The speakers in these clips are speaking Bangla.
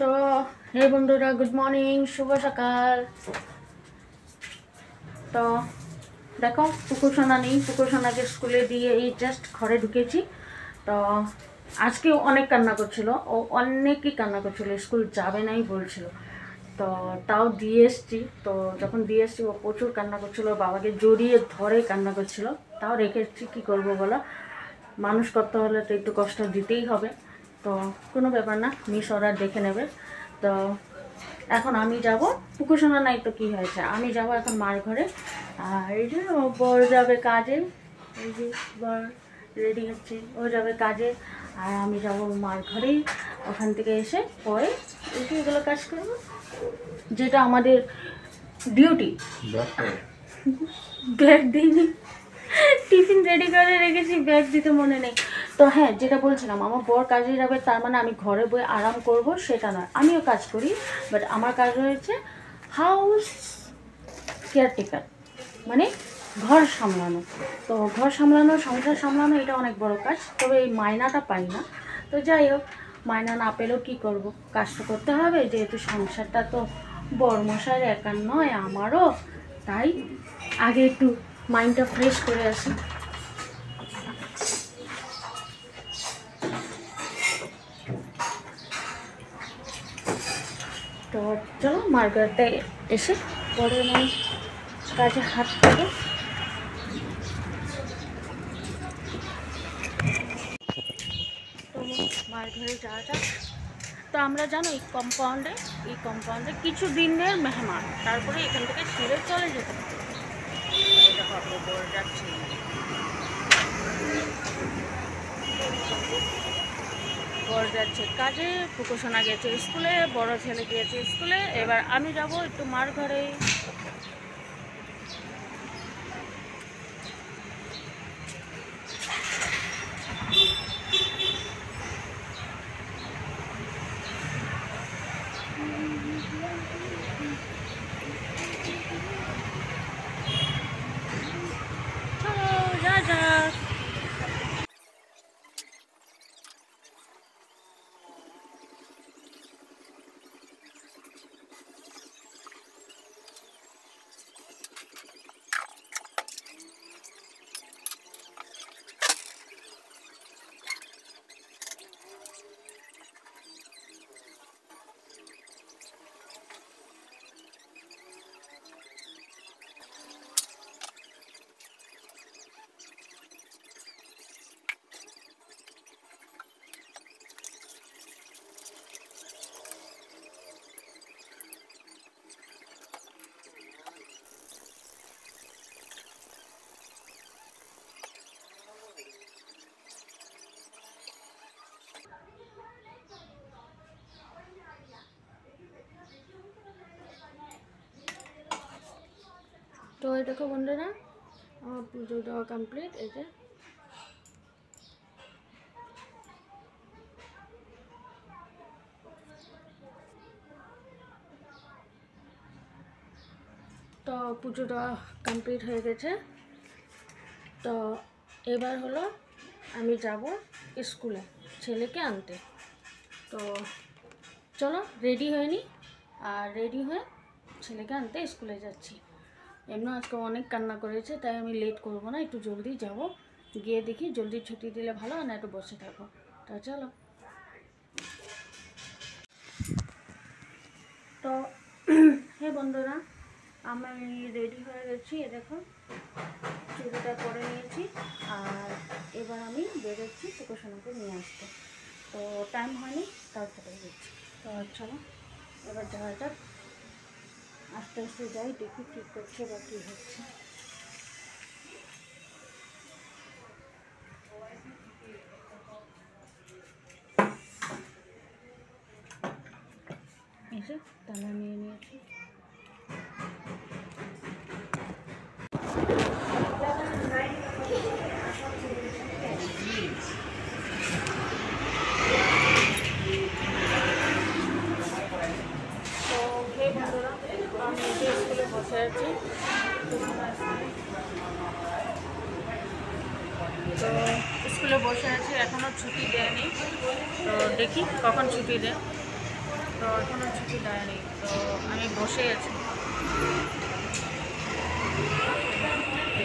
তো হে বন্ধুরা, গুড মর্নিং, শুভ সকাল। তো দেখো, পুকুরসোনা নেই, পুকুরসোনাকে স্কুলে দিয়ে এই জাস্ট ঘরে ঢুকেছি। তো আজকে অনেক কান্না করছিল, ও অনেকই কান্না করছিল, স্কুল যাবে নাই বলছিল। তো তাও দিয়ে এসছি। তো যখন দিয়ে এসছি ও প্রচুর কান্না করছিল, বাবাকে জড়িয়ে ধরে কান্না করছিল। তাও রেখে এসছি, কী করবো বলো, মানুষ করতে হলে তো একটু কষ্ট দিতেই হবে। তো কোনো ব্যাপার না, মিস ওরা দেখে নেবে। তো এখন আমি যাব, পুকুরসোনা নাই তো কী হয়েছে, আমি যাব এখন মার ঘরে। আর এই যে ও বর যাবে কাজে, এই যে বর রেডি হচ্ছে, ও যাবে কাজে আর আমি যাব মার ঘরেই। ওখান থেকে এসে পরে এগুলো কাজ করবো, যেটা আমাদের ডিউটি। ব্যাগ দিইনি, টিফিন রেডি করে রেখেছি, ব্যাগ দিতে মনে নেই। তো হ্যাঁ, যেটা বলছিলাম, আমার বর কাজে যাবে, তার মানে আমি ঘরে বসে আরাম করব সেটা নয়, আমিও কাজ করি। বাট আমার কাজ রয়েছে হাউস কেয়ারটেকার, মানে ঘর সামলানো। তো ঘর সামলানো, সংসার সামলানো, এটা অনেক বড় কাজ। তবে এই মাইনাটা পাই না। তো যাই হোক, মাইনা না পেলেও কী করব, কাজ তো করতে হবে, যেহেতু সংসারটা তো বড়মশাইয়ের একার নয়, আমারও। তাই আগে একটু মাইন্ডটা ফ্রেশ করে আসি। তো চলো মার্কেটে এসে পরে আমি কাজে হাত দেবো। তো মার ঘরে যাওয়া যাক। তো আমরা জানো এই কম্পাউন্ডে কিছু দিনের মেহমান, তারপরে এখান থেকে ছেড়ে চলে যেতে হবে। যাচ্ছি, বর যাচ্ছে কাজে, পুকুরসোনা গেছে স্কুলে, বড় ছেলে গিয়েছে স্কুলে। এবার আমি যাব একটু মার ঘরে। চলো যা যাক। তো এই দেখো বন্ধুরা, আমার পুজো দেওয়া কমপ্লিট। এই যে তো পুজো দেওয়া কমপ্লিট হয়ে গেছে। তো এবার হলো আমি যাব স্কুলে ছেলেকে আনতে। তো চলো রেডি হয়ে নি, আর রেডি হয়ে ছেলেকে আনতে স্কুলে যাচ্ছি। এমনি আজকে অনেক কান্না করেছে, তাই আমি লেট করব না, একটু জলদি যাব, গিয়ে দেখি জলদি ছুটি দিলে ভালো, না একটু বসে থাকবো। তো চলো। তো হে বন্ধুরা, আমি রেডি হয়ে গেছি, এ দেখো চুড়িটা পরে নিয়েছি। আর এবার আমি বেরোচ্ছি পুকুরসোনাকে নিয়ে আসতে। তো টাইম হয়নি, তারপরে যাচ্ছি। তো চলো এবার যাওয়া যাক, আস্তে আস্তে যাই, দেখি কী করছে বা কী হচ্ছে। এসে তালা নিয়ে নিয়েছি। আমি স্কুলে বসে আছি, তো স্কুলে বসে আছি, এখনও ছুটি দেয়নি। তো দেখি কখন ছুটি দেয়। তো এখনো ছুটি দেয়নি, তো আমি বসে আছি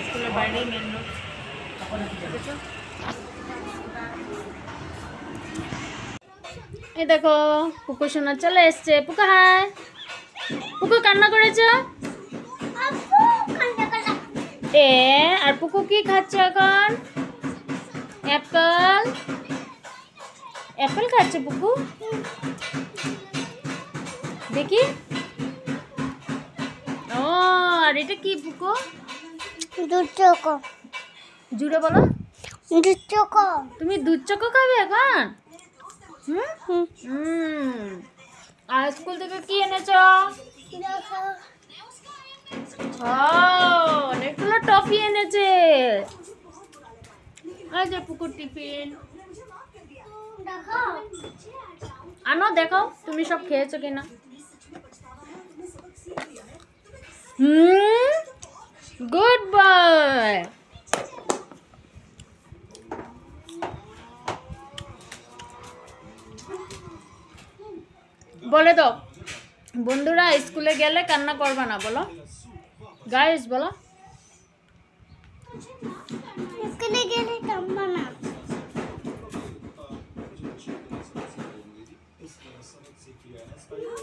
স্কুলের বাইরেই মেন রোড। এই দেখো পুকু সোনা চলে এসছে। পুকু হাই। পুকু কান্না করেছ? আর পুকু কি খাচ্ছে এখন? অ্যাপেল। অ্যাপেল খাচ্ছে পুকু, দেখি। ও আর এটা কি পুকু? দুধ চকো। জুড়ে বলো। দুধ চকো। তুমি দুধ চকো খাবে এখন? আর স্কুল থেকে কি এনেছ? অনেকগুলো টফি এনেছে। এই যে পুকুর টিফিন আনো, দেখাও তুমি সব খেয়েছো কিনা। Good boy. বলে দাও বন্ধুরা, স্কুলে গেলে কান্না করবে না, বলো গাইস, বলো। স্কুলে গেলে কান্না না।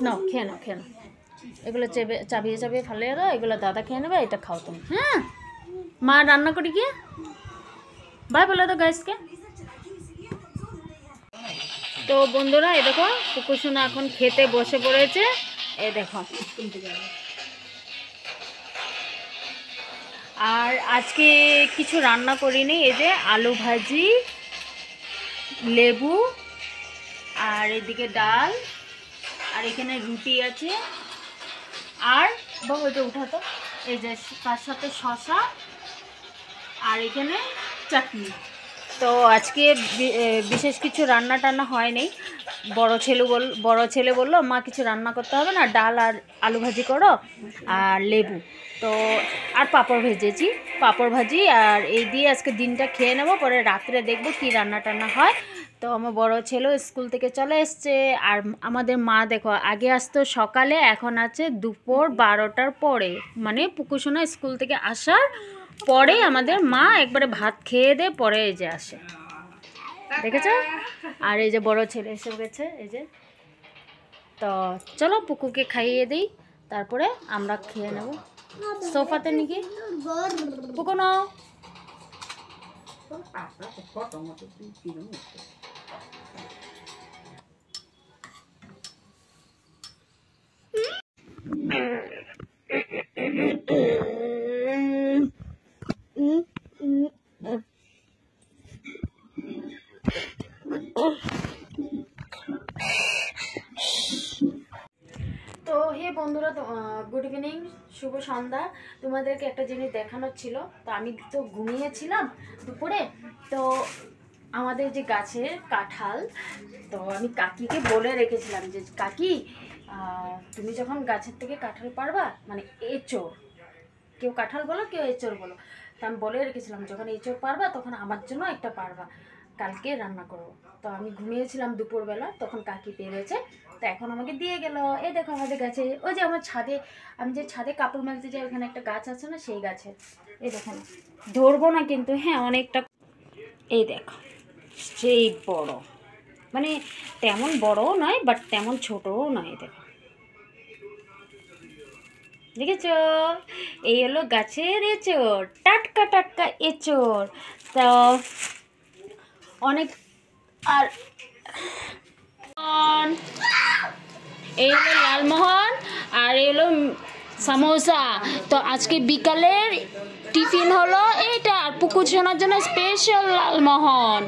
নাও খেয়ে নাও, খেয়ে নাও। এগুলো চাবিয়ে চাবিয়ে ফেলে দাও, এগুলো দাদা খেয়ে নেবে, এটা খাও তুমি। হ্যাঁ, মা রান্না করি গিয়ে বাই বলে দাও গাইসকে। তো বন্ধুরা এই দেখো পুকু সোনা এখন খেতে বসে পড়েছে। এই দেখো, আর আজকে কিছু রান্না করিনি। এই যে আলু ভাজি, লেবু, আর এদিকে ডাল, আর এখানে রুটি আছে, আর বাবু এটা উঠাতো, এই যে তার সাথে শসা, আর এখানে চাটনি। তো আজকে বিশেষ কিছু রান্না টান্না হয়নি। বড় ছেলে বললো মা কিছু রান্না করতে হবে না, ডাল আর আলু ভাজি করো আর লেবু, তো আর পাঁপড় ভেজেছি, পাঁপড় ভাজি, আর এই দিয়ে আজকে দিনটা খেয়ে নেবো, পরে রাত্রে দেখবো কি রান্না টান্না হয়। তো আমার বড় ছেলেও স্কুল থেকে চলে এসছে। আর আমাদের মা দেখো, আগে আসতো সকালে, এখন আছে দুপুর 12টার পরে, মানে পুকু সোনা স্কুল থেকে আসার পরে আমাদের মা একবারে ভাত খেয়ে দে পরে এই যে আসে, দেখেছ। আর এই যে বড় ছেলে এসে গেছে, এই যে। তো চলো পুকুকে খাইয়ে দিই, তারপরে আমরা খেয়ে নেব। সোফাতে নাকি পুকু নাও। তো হে বন্ধুরা, গুড ইভিনিং, শুভ সন্ধ্যা। তোমাদেরকে একটা জিনিস দেখানোর ছিল। তো আমি তো ঘুমিয়েছিলাম দুপুরে, তো আমাদের যে গাছের কাঁঠাল, তো আমি কাকিকে বলে রেখেছিলাম যে কাকি তুমি যখন গাছের থেকে কাঁঠাল পারবা, মানে এঁচোড়, কেউ কাঁঠাল বলো কেউ এঁচোড় বলো, তো আমি বলে রেখেছিলাম যখন এঁচোড় পারবা তখন আমার জন্য একটা পারবা, কালকে রান্না করবো। তো আমি ঘুমিয়েছিলাম দুপুরবেলা, তখন কাকি পেরেছে, তো এখন আমাকে দিয়ে গেল। এই দেখো আমাদের গাছে, ওই যে আমার ছাদে, আমি যে ছাদে কাপড় মেলতে যাই ওখানে একটা গাছ আছে না, সেই গাছে। এই দেখেন, ধরবো না কিন্তু, হ্যাঁ অনেকটা। এই দেখো সেই বড়, মানে তেমন বড়ও নয় বাট তেমন ছোটও নয়। দেখো, দেখেছ, এই হলো গাছের এঁচোড়, টাটকা টাটকা এঁচোড়। তো অনেক, আর এই হলো লালমোহন, আর এই হলো সামোসা। তো আজকে বিকালের টিফিন হলো এইটা, আর পুকু সোনার জন্য স্পেশাল লালমোহন।